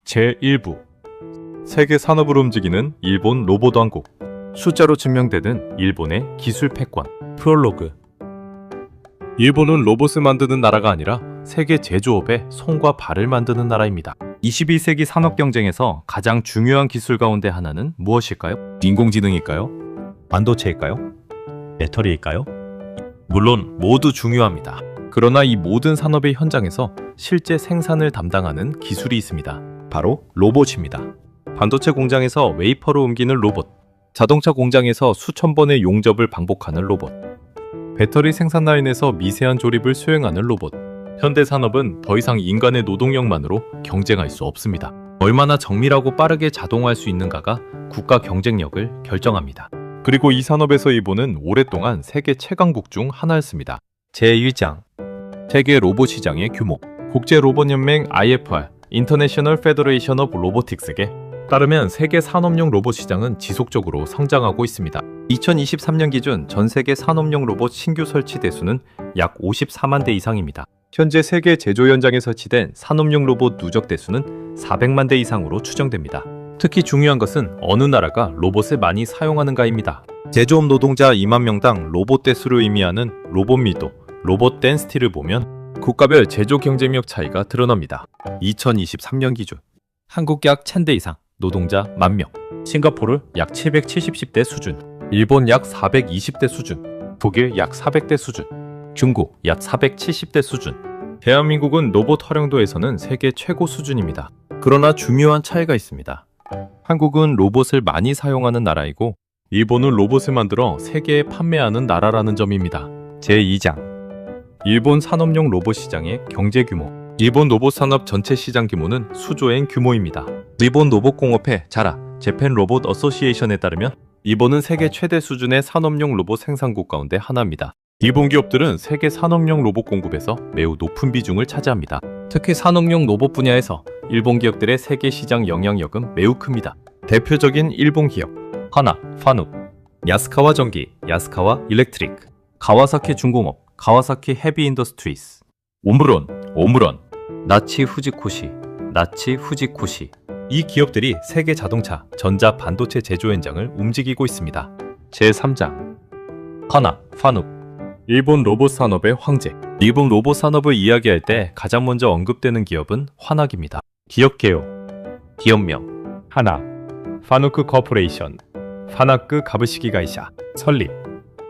제1부 세계 산업을 움직이는 일본 로봇 왕국. 숫자로 증명되는 일본의 기술 패권. 프롤로그. 일본은 로봇을 만드는 나라가 아니라 세계 제조업의 손과 발을 만드는 나라입니다. 21세기 산업 경쟁에서 가장 중요한 기술 가운데 하나는 무엇일까요? 인공지능일까요? 반도체일까요? 배터리일까요? 물론 모두 중요합니다. 그러나 이 모든 산업의 현장에서 실제 생산을 담당하는 기술이 있습니다. 바로 로봇입니다. 반도체 공장에서 웨이퍼를 옮기는 로봇, 자동차 공장에서 수천 번의 용접을 반복하는 로봇, 배터리 생산 라인에서 미세한 조립을 수행하는 로봇. 현대 산업은 더 이상 인간의 노동력만으로 경쟁할 수 없습니다. 얼마나 정밀하고 빠르게 자동화할 수 있는가가 국가 경쟁력을 결정합니다. 그리고 이 산업에서 일본은 오랫동안 세계 최강국 중 하나였습니다. 제1장 세계 로봇 시장의 규모. 국제 로봇 연맹 IFR (International Federation of Robotics에) 따르면 세계 산업용 로봇 시장은 지속적으로 성장하고 있습니다. 2023년 기준 전 세계 산업용 로봇 신규 설치 대수는 약 54만 대 이상입니다. 현재 세계 제조 현장에 설치된 산업용 로봇 누적 대수는 400만 대 이상으로 추정됩니다. 특히 중요한 것은 어느 나라가 로봇을 많이 사용하는가입니다. 제조업 노동자 2만 명당 로봇 대수를 의미하는 로봇 밀도, 로봇 덴시티를 보면 국가별 제조 경쟁력 차이가 드러납니다. 2023년 기준 한국 약 1000대 이상, 노동자 10,000명, 싱가포르 약 770대 수준, 일본 약 420대 수준, 독일 약 400대 수준, 중국 약 470대 수준. 대한민국은 로봇 활용도에서는 세계 최고 수준입니다. 그러나 중요한 차이가 있습니다. 한국은 로봇을 많이 사용하는 나라이고 일본은 로봇을 만들어 세계에 판매하는 나라라는 점입니다. 제2장 일본 산업용 로봇 시장의 경제 규모. 일본 로봇 산업 전체 시장 규모는 수조엔 규모입니다. 일본 로봇공업회 자라 재팬 로봇 어소시에이션에 따르면 일본은 세계 최대 수준의 산업용 로봇 생산국 가운데 하나입니다. 일본 기업들은 세계 산업용 로봇 공급에서 매우 높은 비중을 차지합니다. 특히 산업용 로봇 분야에서 일본 기업들의 세계 시장 영향력은 매우 큽니다. 대표적인 일본 기업 하나, 파누, 야스카와 전기, 야스카와 일렉트릭, 가와사키 중공업, 가와사키 헤비 인더스트리스, 오므론, 나치 후지코시, 이 기업들이 세계 자동차, 전자, 반도체 제조 현장을 움직이고 있습니다. 제3장 하나, 파누, 일본 로봇 산업의 황제. 일본 로봇 산업을 이야기할 때 가장 먼저 언급되는 기업은 화낙입니다. 기업 개요, 기업명 하나, 파누크 코퍼레이션, 파나크 가부시기 가이샤. 설립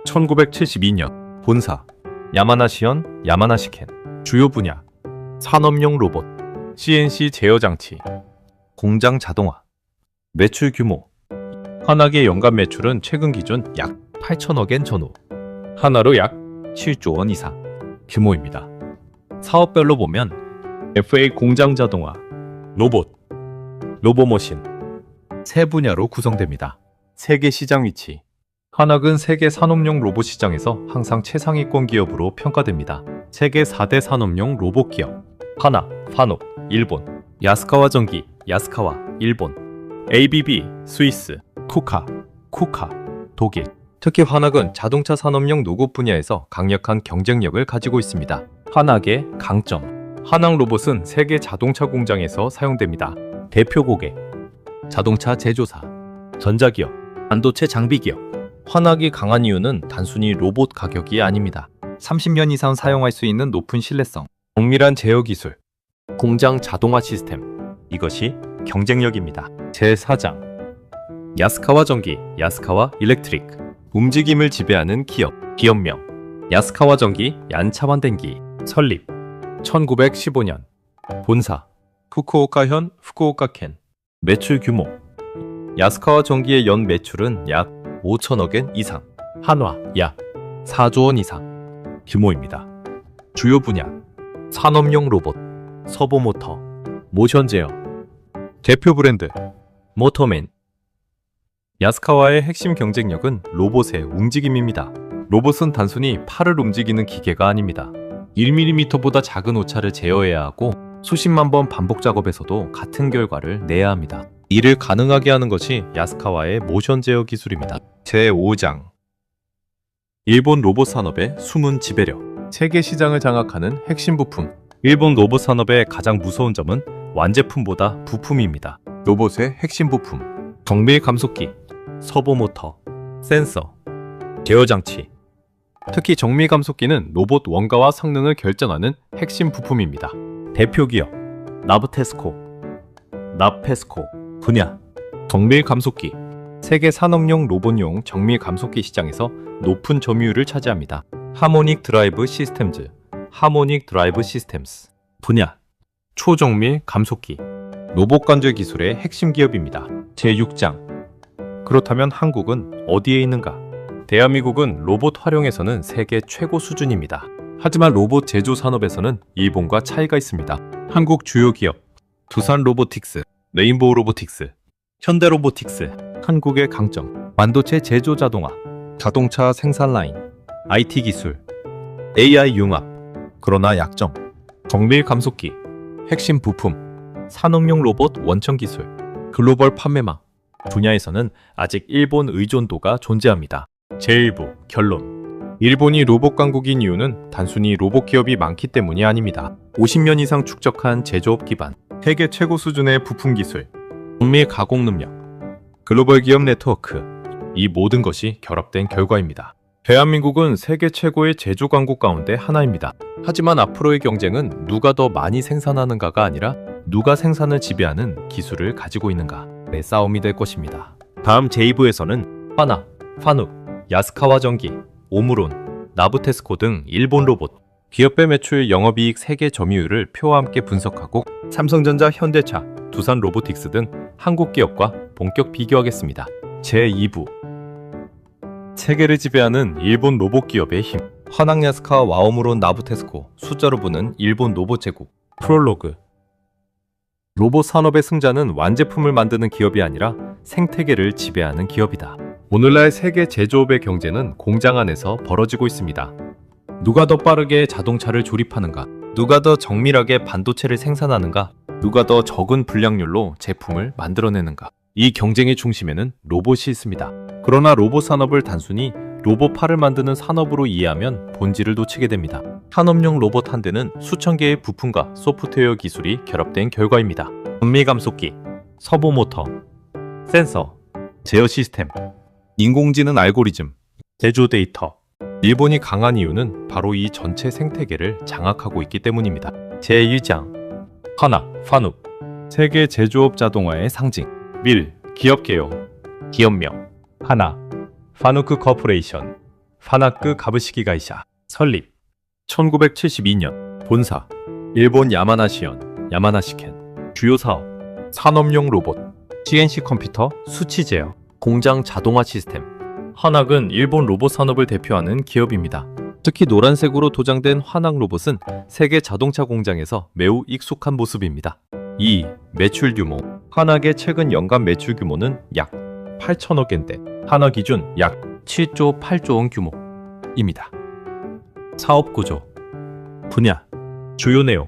1972년. 본사 야마나시현, 야마나시켄. 주요 분야 산업용 로봇, CNC 제어 장치, 공장 자동화. 매출 규모 화낙의 연간 매출은 최근 기준 약 8천억엔 전후, 하나로 약 7조 원 이상 규모입니다. 사업별로 보면 FA 공장 자동화, 로봇머신 세 분야로 구성됩니다. 세계 시장 위치. 화낙은 세계 산업용 로봇 시장에서 항상 최상위권 기업으로 평가됩니다. 세계 4대 산업용 로봇 기업 하나, 파노, 일본, 야스카와 전기, 야스카와, 일본, ABB, 스위스, 쿠카, 독일. 특히 화낙은 자동차 산업용 로봇 분야에서 강력한 경쟁력을 가지고 있습니다. 화낙의 강점. 화낙 로봇은 세계 자동차 공장에서 사용됩니다. 대표 고객 자동차 제조사, 전자기업, 반도체 장비기업. 화낙이 강한 이유는 단순히 로봇 가격이 아닙니다. 30년 이상 사용할 수 있는 높은 신뢰성, 정밀한 제어 기술, 공장 자동화 시스템. 이것이 경쟁력입니다. 제4장 야스카와 전기, 야스카와 일렉트릭. 움직임을 지배하는 기업, 기업명 야스카와 전기, 얀차완덴기. 설립 1915년. 본사 후쿠오카현, 후쿠오카켄. 매출 규모 야스카와 전기의 연 매출은 약 5천억엔 이상, 한화 약 4조 원 이상 규모입니다. 주요 분야 산업용 로봇, 서보모터, 모션 제어. 대표 브랜드 모터맨. 야스카와의 핵심 경쟁력은 로봇의 움직임입니다. 로봇은 단순히 팔을 움직이는 기계가 아닙니다. 1mm보다 작은 오차를 제어해야 하고 수십만 번 반복 작업에서도 같은 결과를 내야 합니다. 이를 가능하게 하는 것이 야스카와의 모션 제어 기술입니다. 제5장 일본 로봇 산업의 숨은 지배력. 세계 시장을 장악하는 핵심 부품. 일본 로봇 산업의 가장 무서운 점은 완제품보다 부품입니다. 로봇의 핵심 부품, 정밀 감속기, 서보 모터, 센서, 제어 장치. 특히 정밀 감속기는 로봇 원가와 성능을 결정하는 핵심 부품입니다. 대표 기업 나브테스코, 나페스코 분야. 정밀 감속기, 세계 산업용 로봇용 정밀 감속기 시장에서 높은 점유율을 차지합니다. 하모닉 드라이브 시스템즈, 하모닉 드라이브 시스템스 분야. 초정밀 감속기, 로봇 관절 기술의 핵심 기업입니다. 제6장. 그렇다면 한국은 어디에 있는가? 대한민국은 로봇 활용에서는 세계 최고 수준입니다. 하지만 로봇 제조 산업에서는 일본과 차이가 있습니다. 한국 주요 기업 두산 로보틱스, 레인보우 로보틱스, 현대 로보틱스. 한국의 강점, 반도체 제조 자동화, 자동차 생산 라인, IT 기술, AI 융합. 그러나 약점, 정밀 감속기, 핵심 부품, 산업용 로봇 원천 기술, 글로벌 판매망. 분야에서는 아직 일본 의존도가 존재합니다. 제1부 결론. 일본이 로봇 강국인 이유는 단순히 로봇 기업이 많기 때문이 아닙니다. 50년 이상 축적한 제조업 기반, 세계 최고 수준의 부품 기술, 정밀 가공 능력, 글로벌 기업 네트워크. 이 모든 것이 결합된 결과입니다. 대한민국은 세계 최고의 제조 강국 가운데 하나입니다. 하지만 앞으로의 경쟁은 누가 더 많이 생산하는가가 아니라 누가 생산을 지배하는 기술을 가지고 있는가의 싸움이 될 것입니다. 다음 제2부에서는 화나, 파눅, 야스카와 전기, 오므론, 나브테스코 등 일본 로봇, 기업별 매출 영업이익 세계 점유율을 표와 함께 분석하고 삼성전자, 현대차, 두산 로보틱스 등 한국 기업과 본격 비교하겠습니다. 제2부. 세계를 지배하는 일본 로봇 기업의 힘. 화낙, 야스카, 와오므론, 나브테스코. 숫자로 보는 일본 로봇 제국. 프롤로그. 로봇 산업의 승자는 완제품을 만드는 기업이 아니라 생태계를 지배하는 기업이다. 오늘날 세계 제조업의 경쟁은 공장 안에서 벌어지고 있습니다. 누가 더 빠르게 자동차를 조립하는가? 누가 더 정밀하게 반도체를 생산하는가? 누가 더 적은 불량률로 제품을 만들어내는가? 이 경쟁의 중심에는 로봇이 있습니다. 그러나 로봇 산업을 단순히 로봇 팔을 만드는 산업으로 이해하면 본질을 놓치게 됩니다. 산업용 로봇 한 대는 수천 개의 부품과 소프트웨어 기술이 결합된 결과입니다. 정밀 감속기, 서보 모터, 센서, 제어 시스템, 인공지능 알고리즘, 제조 데이터. 일본이 강한 이유는 바로 이 전체 생태계를 장악하고 있기 때문입니다. 제1장. 화나, 파눅. 세계 제조업 자동화의 상징. 밀, 기업 개요. 기업명. 하나, 파누크 커퍼레이션. 파나크 가브시키 가이샤. 설립. 1972년. 본사. 일본 야마나시현, 야마나시켄. 주요 사업. 산업용 로봇, CNC 컴퓨터, 수치 제어, 공장 자동화 시스템. 화낙은 일본 로봇 산업을 대표하는 기업입니다. 특히 노란색으로 도장된 화낙 로봇은 세계 자동차 공장에서 매우 익숙한 모습입니다. 2. 매출 규모. 화낙의 최근 연간 매출 규모는 약 8천억 엔대, 한화 기준 약 7조 8조 원 규모입니다. 사업 구조. 분야. 주요 내용.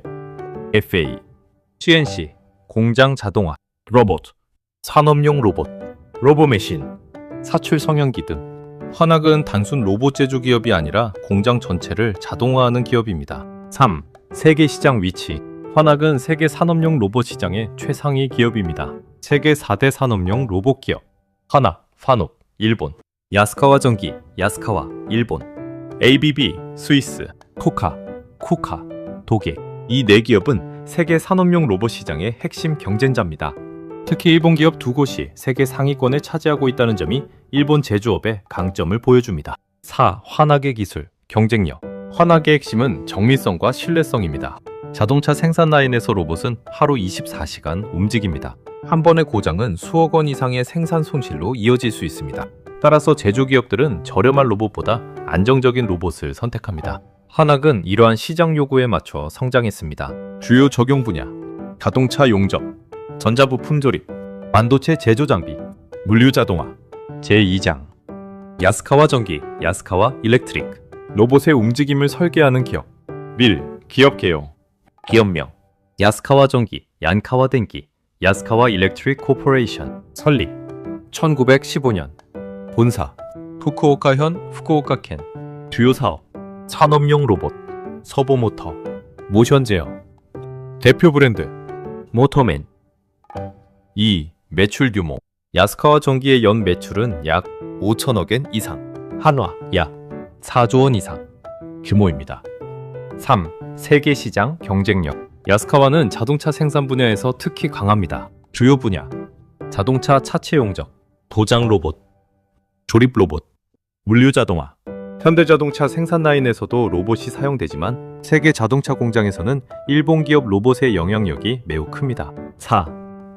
FA, CNC, 공장 자동화, 로봇, 산업용 로봇, 로보메신, 사출 성형기 등. 화낙은 단순 로봇 제조 기업이 아니라 공장 전체를 자동화하는 기업입니다. 3. 세계 시장 위치. 화낙은 세계 산업용 로봇 시장의 최상위 기업입니다. 세계 4대 산업용 로봇 기업. 화낙, 파녹, 일본. 야스카와 전기, 야스카와, 일본. ABB, 스위스. 코카, 쿠카, 독일. 이 네 기업은 세계 산업용 로봇 시장의 핵심 경쟁자입니다. 특히 일본 기업 두 곳이 세계 상위권을 차지하고 있다는 점이 일본 제조업의 강점을 보여줍니다. 4. 화낙의 기술, 경쟁력. 화낙의 핵심은 정밀성과 신뢰성입니다. 자동차 생산 라인에서 로봇은 하루 24시간 움직입니다. 한 번의 고장은 수억 원 이상의 생산 손실로 이어질 수 있습니다. 따라서 제조기업들은 저렴한 로봇보다 안정적인 로봇을 선택합니다. 화낙은 이러한 시장 요구에 맞춰 성장했습니다. 주요 적용 분야. 자동차 용접, 전자부품 조립, 반도체 제조 장비, 물류 자동화. 제2장. 야스카와 전기, 야스카와 일렉트릭. 로봇의 움직임을 설계하는 기업. 밀, 기업 개요. 기업명. 야스카와 전기, 얀카와 덴기, 야스카와 일렉트릭 코퍼레이션. 설립. 1915년. 본사. 후쿠오카현, 후쿠오카켄. 주요 사업. 산업용 로봇, 서보 모터, 모션 제어. 대표 브랜드. 모터맨. 2. 매출 규모. 야스카와 전기의 연 매출은 약 5천억 엔 이상, 한화 약 4조 원 이상 규모입니다. 3. 세계 시장 경쟁력. 야스카와는 자동차 생산 분야에서 특히 강합니다. 주요 분야: 자동차 차체 용접, 도장 로봇, 조립 로봇, 물류 자동화. 현대자동차 생산 라인에서도 로봇이 사용되지만 세계 자동차 공장에서는 일본 기업 로봇의 영향력이 매우 큽니다. 4.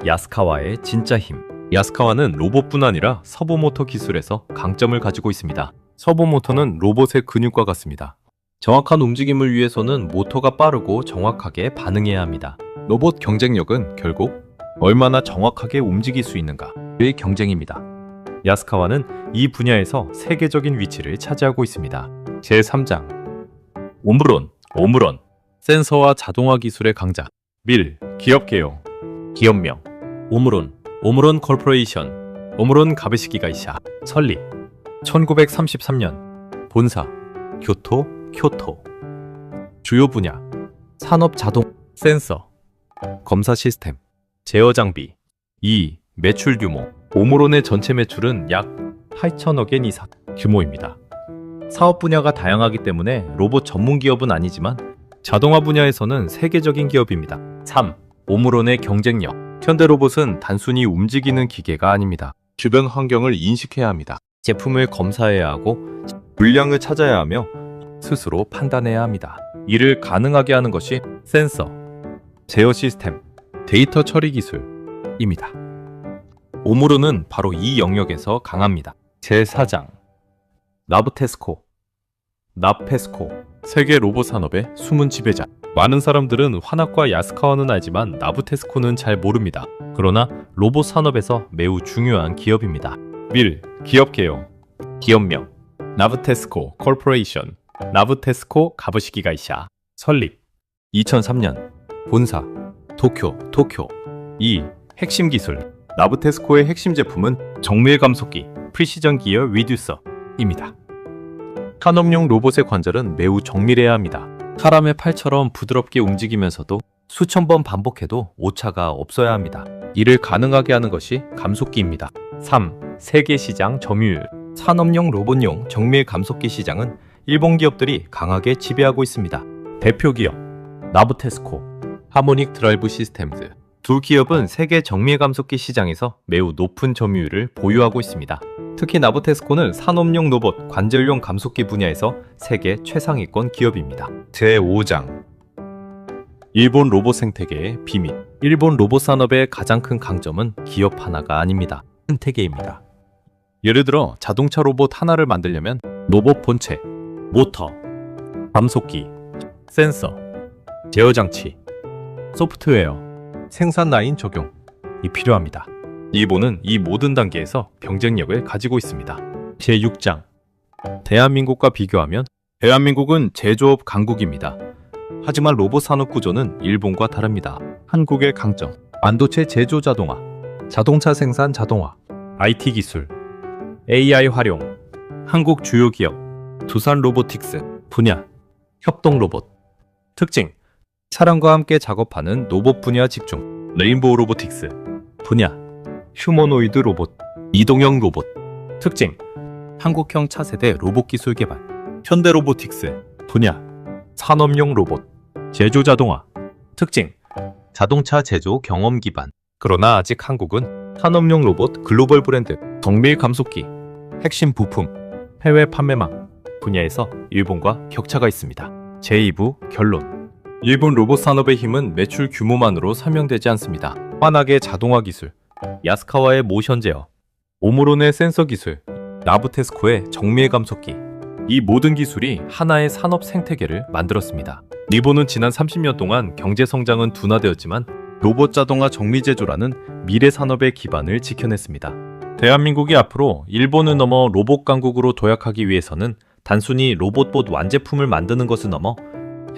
야스카와의 진짜 힘. 야스카와는 로봇뿐 아니라 서브모터 기술에서 강점을 가지고 있습니다. 서브모터는 로봇의 근육과 같습니다. 정확한 움직임을 위해서는 모터가 빠르고 정확하게 반응해야 합니다. 로봇 경쟁력은 결국 얼마나 정확하게 움직일 수 있는가의 경쟁입니다. 야스카와는 이 분야에서 세계적인 위치를 차지하고 있습니다. 제3장 오므론. 센서와 자동화 기술의 강자. 밀, 기업 개요. 기업명 오므론 콜포레이션, 오므론 가베시기 가이샤. 설립 1933년. 본사 교토. 주요 분야: 산업 자동, 센서, 검사 시스템, 제어 장비. 2. 매출 규모. 오므론의 전체 매출은 약 8천억 엔 이상 규모입니다. 사업 분야가 다양하기 때문에 로봇 전문 기업은 아니지만 자동화 분야에서는 세계적인 기업입니다. 3. 오므론의 경쟁력. 현대 로봇은 단순히 움직이는 기계가 아닙니다. 주변 환경을 인식해야 합니다. 제품을 검사해야 하고 물량을 찾아야 하며 스스로 판단해야 합니다. 이를 가능하게 하는 것이 센서, 제어 시스템, 데이터 처리 기술입니다. 오므론은 바로 이 영역에서 강합니다. 제4장 나브테스코. 세계 로봇 산업의 숨은 지배자. 많은 사람들은 화나과 야스카와는 알지만 나브테스코는 잘 모릅니다. 그러나 로봇 산업에서 매우 중요한 기업입니다. 밀, 기업 개요. 기업명 나브테스코 콜포레이션, 나브테스코 가부시기 가이샤. 설립 2003년. 본사 도쿄. 2. 핵심 기술. 나브테스코의 핵심 제품은 정밀 감속기 프리시전 기어 리듀서입니다. 산업용 로봇의 관절은 매우 정밀해야 합니다. 사람의 팔처럼 부드럽게 움직이면서도 수천 번 반복해도 오차가 없어야 합니다. 이를 가능하게 하는 것이 감속기입니다. 3. 세계 시장 점유율. 산업용 로봇용 정밀 감속기 시장은 일본 기업들이 강하게 지배하고 있습니다. 대표 기업 나브테스코, 하모닉 드라이브 시스템즈. 두 기업은 세계 정밀 감속기 시장에서 매우 높은 점유율을 보유하고 있습니다. 특히 나브테스코는 산업용 로봇, 관절용 감속기 분야에서 세계 최상위권 기업입니다. 제5장 일본 로봇 생태계의 비밀. 일본 로봇 산업의 가장 큰 강점은 기업 하나가 아닙니다. 생태계입니다. 예를 들어 자동차 로봇 하나를 만들려면 로봇 본체, 모터, 감속기, 센서, 제어 장치, 소프트웨어, 생산 라인 적용이 필요합니다. 일본은 이 모든 단계에서 경쟁력을 가지고 있습니다. 제6장 대한민국과 비교하면 대한민국은 제조업 강국입니다. 하지만 로봇 산업 구조는 일본과 다릅니다. 한국의 강점: 반도체 제조 자동화, 자동차 생산 자동화, IT 기술, AI 활용. 한국 주요 기업 두산 로보틱스. 분야 협동 로봇. 특징: 사람과 함께 작업하는 로봇 분야 집중. 레인보우 로보틱스. 분야 휴머노이드 로봇, 이동형 로봇. 특징: 한국형 차세대 로봇 기술 개발. 현대 로보틱스. 분야 산업용 로봇, 제조 자동화. 특징: 자동차 제조 경험 기반. 그러나 아직 한국은 산업용 로봇 글로벌 브랜드, 정밀 감속기, 핵심 부품, 해외 판매망 분야에서 일본과 격차가 있습니다. 제2부 결론. 일본 로봇 산업의 힘은 매출 규모만으로 설명되지 않습니다. 환하게 자동화 기술, 야스카와의 모션 제어, 오므론의 센서 기술, 나브테스코의 정밀 감속기. 이 모든 기술이 하나의 산업 생태계를 만들었습니다. 일본은 지난 30년 동안 경제 성장은 둔화되었지만 로봇 자동화 정밀 제조라는 미래 산업의 기반을 지켜냈습니다. 대한민국이 앞으로 일본을 넘어 로봇 강국으로 도약하기 위해서는 단순히 로봇봇 완제품을 만드는 것을 넘어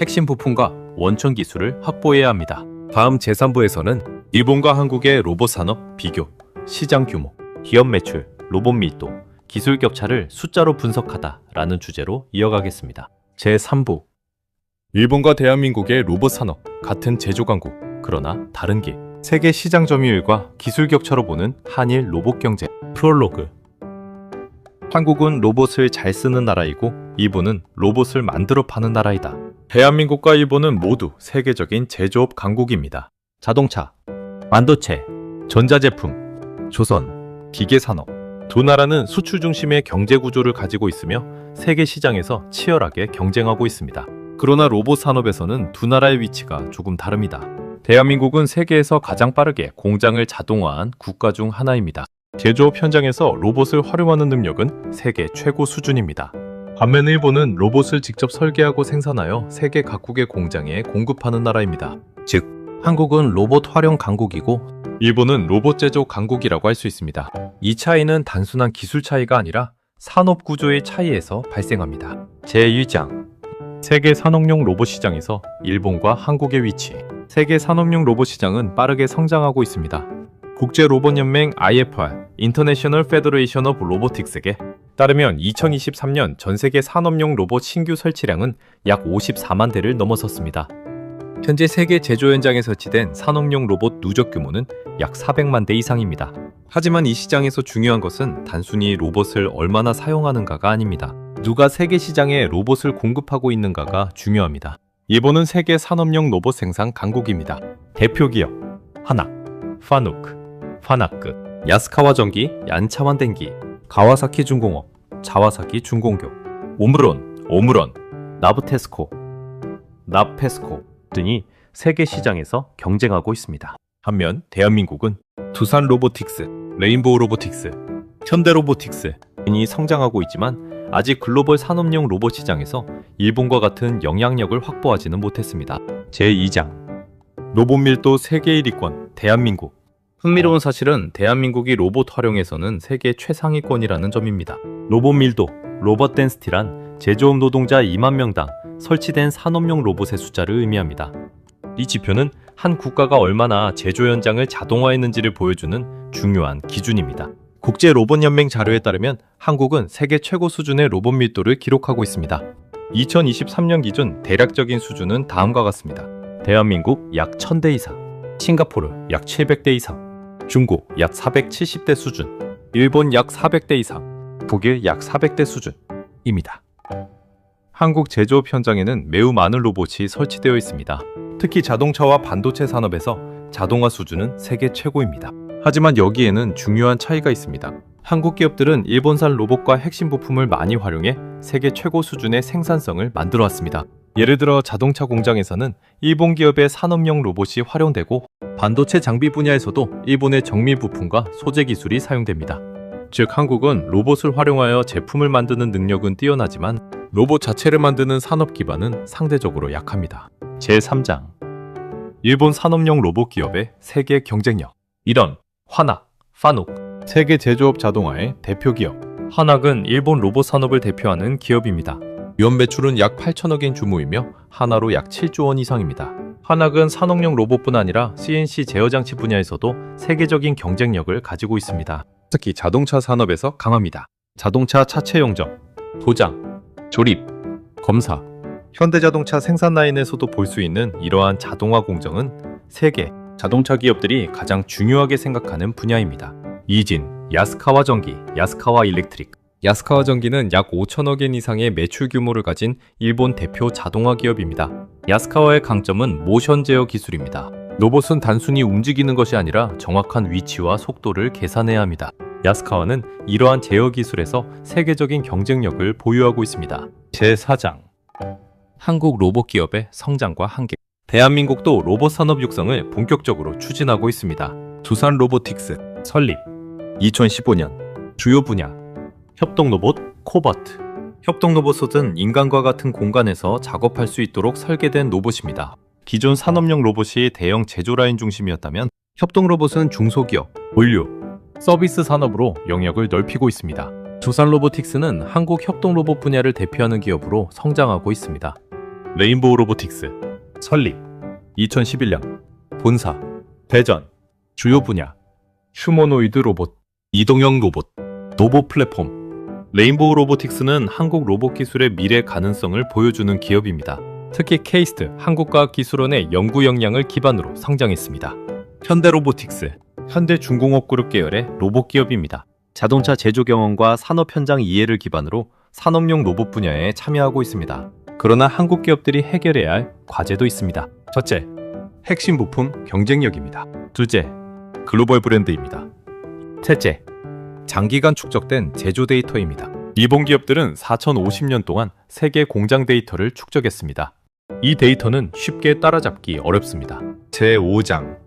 핵심 부품과 원천 기술을 확보해야 합니다. 다음 제3부에서는 일본과 한국의 로봇 산업 비교, 시장 규모, 기업 매출, 로봇 밀도, 기술 격차를 숫자로 분석하다라는 주제로 이어가겠습니다. 제3부 일본과 대한민국의 로봇 산업, 같은 제조 강국, 그러나 다른 길. 세계 시장 점유율과 기술 격차로 보는 한일 로봇 경제. 프롤로그. 한국은 로봇을 잘 쓰는 나라이고 일본은 로봇을 만들어 파는 나라이다. 대한민국과 일본은 모두 세계적인 제조업 강국입니다. 자동차, 반도체, 전자제품, 조선, 기계산업. 두 나라는 수출 중심의 경제 구조를 가지고 있으며 세계 시장에서 치열하게 경쟁하고 있습니다. 그러나 로봇 산업에서는 두 나라의 위치가 조금 다릅니다. 대한민국은 세계에서 가장 빠르게 공장을 자동화한 국가 중 하나입니다. 제조업 현장에서 로봇을 활용하는 능력은 세계 최고 수준입니다. 반면 일본은 로봇을 직접 설계하고 생산하여 세계 각국의 공장에 공급하는 나라입니다. 즉, 한국은 로봇 활용 강국이고 일본은 로봇 제조 강국이라고 할 수 있습니다. 이 차이는 단순한 기술 차이가 아니라 산업 구조의 차이에서 발생합니다. 제1장 세계 산업용 로봇 시장에서 일본과 한국의 위치. 세계 산업용 로봇 시장은 빠르게 성장하고 있습니다. 국제 로봇 연맹 IFR (International Federation of Robotics에게) 따르면 2023년 전 세계 산업용 로봇 신규 설치량은 약 54만 대를 넘어섰습니다. 현재 세계 제조 현장에 설치된 산업용 로봇 누적 규모는 약 400만 대 이상입니다. 하지만 이 시장에서 중요한 것은 단순히 로봇을 얼마나 사용하는가가 아닙니다. 누가 세계 시장에 로봇을 공급하고 있는가가 중요합니다. 일본은 세계 산업용 로봇 생산 강국입니다. 대표 기업 하나, 파누크, 파나크, 야스카와 전기, 얀차완電機, 가와사키 중공업, 자와사키 중공교, 오므론, 나브테스코, 나페스코 등이 세계 시장에서 경쟁하고 있습니다. 반면 대한민국은 두산 로보틱스, 레인보우 로보틱스, 현대 로보틱스 등이 성장하고 있지만 아직 글로벌 산업용 로봇 시장에서 일본과 같은 영향력을 확보하지는 못했습니다. 제2장 로봇 밀도 세계 1위권 대한민국. 흥미로운 사실은 대한민국이 로봇 활용에서는 세계 최상위권이라는 점입니다. 로봇 밀도, 로봇 덴시티란 제조업 노동자 2만 명당 설치된 산업용 로봇의 숫자를 의미합니다. 이 지표는 한 국가가 얼마나 제조 현장을 자동화했는지를 보여주는 중요한 기준입니다. 국제 로봇 연맹 자료에 따르면 한국은 세계 최고 수준의 로봇 밀도를 기록하고 있습니다. 2023년 기준 대략적인 수준은 다음과 같습니다. 대한민국 약 1000대 이상, 싱가포르 약 700대 이상, 중국 약 470대 수준, 일본 약 400대 이상, 독일 약 400대 수준입니다. 한국 제조업 현장에는 매우 많은 로봇이 설치되어 있습니다. 특히 자동차와 반도체 산업에서 자동화 수준은 세계 최고입니다. 하지만 여기에는 중요한 차이가 있습니다. 한국 기업들은 일본산 로봇과 핵심 부품을 많이 활용해 세계 최고 수준의 생산성을 만들어 왔습니다. 예를 들어 자동차 공장에서는 일본 기업의 산업용 로봇이 활용되고 반도체 장비 분야에서도 일본의 정밀 부품과 소재 기술이 사용됩니다. 즉 한국은 로봇을 활용하여 제품을 만드는 능력은 뛰어나지만 로봇 자체를 만드는 산업 기반은 상대적으로 약합니다. 제3장 일본 산업용 로봇 기업의 세계 경쟁력. 이런 화낙, 파눅, 세계 제조업 자동화의 대표 기업. 화낙은 일본 로봇 산업을 대표하는 기업입니다. 연 매출은 약 8천억엔 규모이며 하나로 약 7조 원 이상입니다. 화낙은 산업용 로봇뿐 아니라 CNC 제어장치 분야에서도 세계적인 경쟁력을 가지고 있습니다. 특히 자동차 산업에서 강합니다. 자동차 차체 용접, 도장, 조립, 검사, 현대자동차 생산 라인에서도 볼 수 있는 이러한 자동화 공정은 세계 자동차 기업들이 가장 중요하게 생각하는 분야입니다. 이진, 야스카와 전기, 야스카와 일렉트릭. 야스카와 전기는 약 5천억엔 이상의 매출 규모를 가진 일본 대표 자동화 기업입니다. 야스카와의 강점은 모션 제어 기술입니다. 로봇은 단순히 움직이는 것이 아니라 정확한 위치와 속도를 계산해야 합니다. 야스카와는 이러한 제어 기술에서 세계적인 경쟁력을 보유하고 있습니다. 제4장 한국 로봇 기업의 성장과 한계. 대한민국도 로봇 산업 육성을 본격적으로 추진하고 있습니다. 두산 로보틱스 설립 2015년 주요 분야 협동 로봇 코바트. 협동 로봇은 인간과 같은 공간에서 작업할 수 있도록 설계된 로봇입니다. 기존 산업용 로봇이 대형 제조 라인 중심이었다면 협동 로봇은 중소기업, 원료, 서비스 산업으로 영역을 넓히고 있습니다. 두산 로보틱스는 한국 협동 로봇 분야를 대표하는 기업으로 성장하고 있습니다. 레인보우 로보틱스 설립 2011년 본사 대전 주요 분야 휴머노이드 로봇, 이동형 로봇, 로봇 플랫폼. 레인보우 로보틱스는 한국 로봇 기술의 미래 가능성을 보여주는 기업입니다. 특히 케이스트 한국과학기술원의 연구 역량을 기반으로 성장했습니다. 현대로보틱스, 현대중공업그룹 계열의 로봇 기업입니다. 자동차 제조 경험과 산업 현장 이해를 기반으로 산업용 로봇 분야에 참여하고 있습니다. 그러나 한국 기업들이 해결해야 할 과제도 있습니다. 첫째, 핵심 부품 경쟁력입니다. 둘째, 글로벌 브랜드입니다. 셋째, 장기간 축적된 제조 데이터입니다. 일본 기업들은 4050년 동안 세계 공장 데이터를 축적했습니다. 이 데이터는 쉽게 따라잡기 어렵습니다. 제5장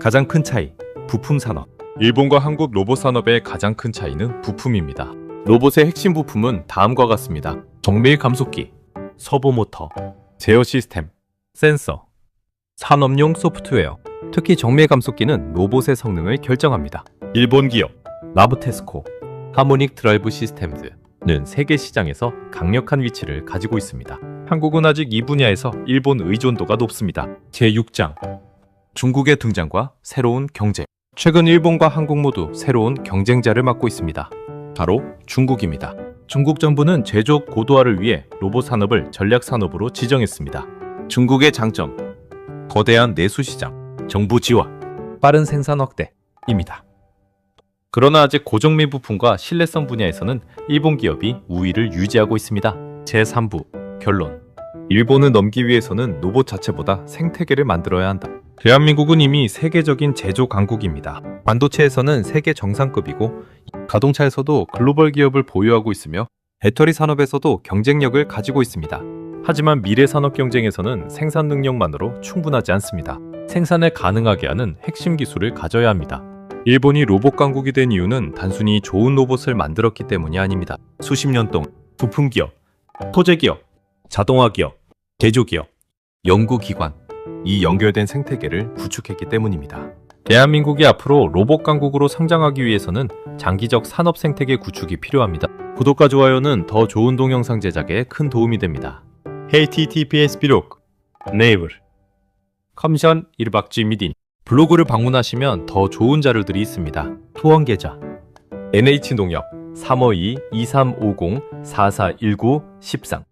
가장 큰 차이, 부품 산업. 일본과 한국 로봇 산업의 가장 큰 차이는 부품입니다. 로봇의 핵심 부품은 다음과 같습니다. 정밀 감속기, 서보 모터, 제어 시스템, 센서, 산업용 소프트웨어. 특히 정밀 감속기는 로봇의 성능을 결정합니다. 일본 기업 라브테스코, 하모닉 드라이브 시스템즈는 세계 시장에서 강력한 위치를 가지고 있습니다. 한국은 아직 이 분야에서 일본 의존도가 높습니다. 제6장 중국의 등장과 새로운 경쟁. 최근 일본과 한국 모두 새로운 경쟁자를 맡고 있습니다. 바로 중국입니다. 중국 정부는 제조 고도화를 위해 로봇 산업을 전략 산업으로 지정했습니다. 중국의 장점, 거대한 내수 시장, 정부 지원, 빠른 생산 확대입니다. 그러나 아직 고정밀 부품과 신뢰성 분야에서는 일본 기업이 우위를 유지하고 있습니다. 제3부 결론. 일본을 넘기 위해서는 로봇 자체보다 생태계를 만들어야 한다. 대한민국은 이미 세계적인 제조 강국입니다. 반도체에서는 세계 정상급이고 자동차에서도 글로벌 기업을 보유하고 있으며 배터리 산업에서도 경쟁력을 가지고 있습니다. 하지만 미래 산업 경쟁에서는 생산 능력만으로 충분하지 않습니다. 생산을 가능하게 하는 핵심 기술을 가져야 합니다. 일본이 로봇 강국이 된 이유는 단순히 좋은 로봇을 만들었기 때문이 아닙니다. 수십 년 동안 부품 기업, 소재 기업, 자동화 기업, 제조 기업, 연구기관, 이 연결된 생태계를 구축했기 때문입니다. 대한민국이 앞으로 로봇 강국으로 성장하기 위해서는 장기적 산업 생태계 구축이 필요합니다. 구독과 좋아요는 더 좋은 동영상 제작에 큰 도움이 됩니다. https 비록 네이버 컴션 일박쥐 미딘 블로그를 방문하시면 더 좋은 자료들이 있습니다. 후원 계좌 NH농협 352-2350-4419-13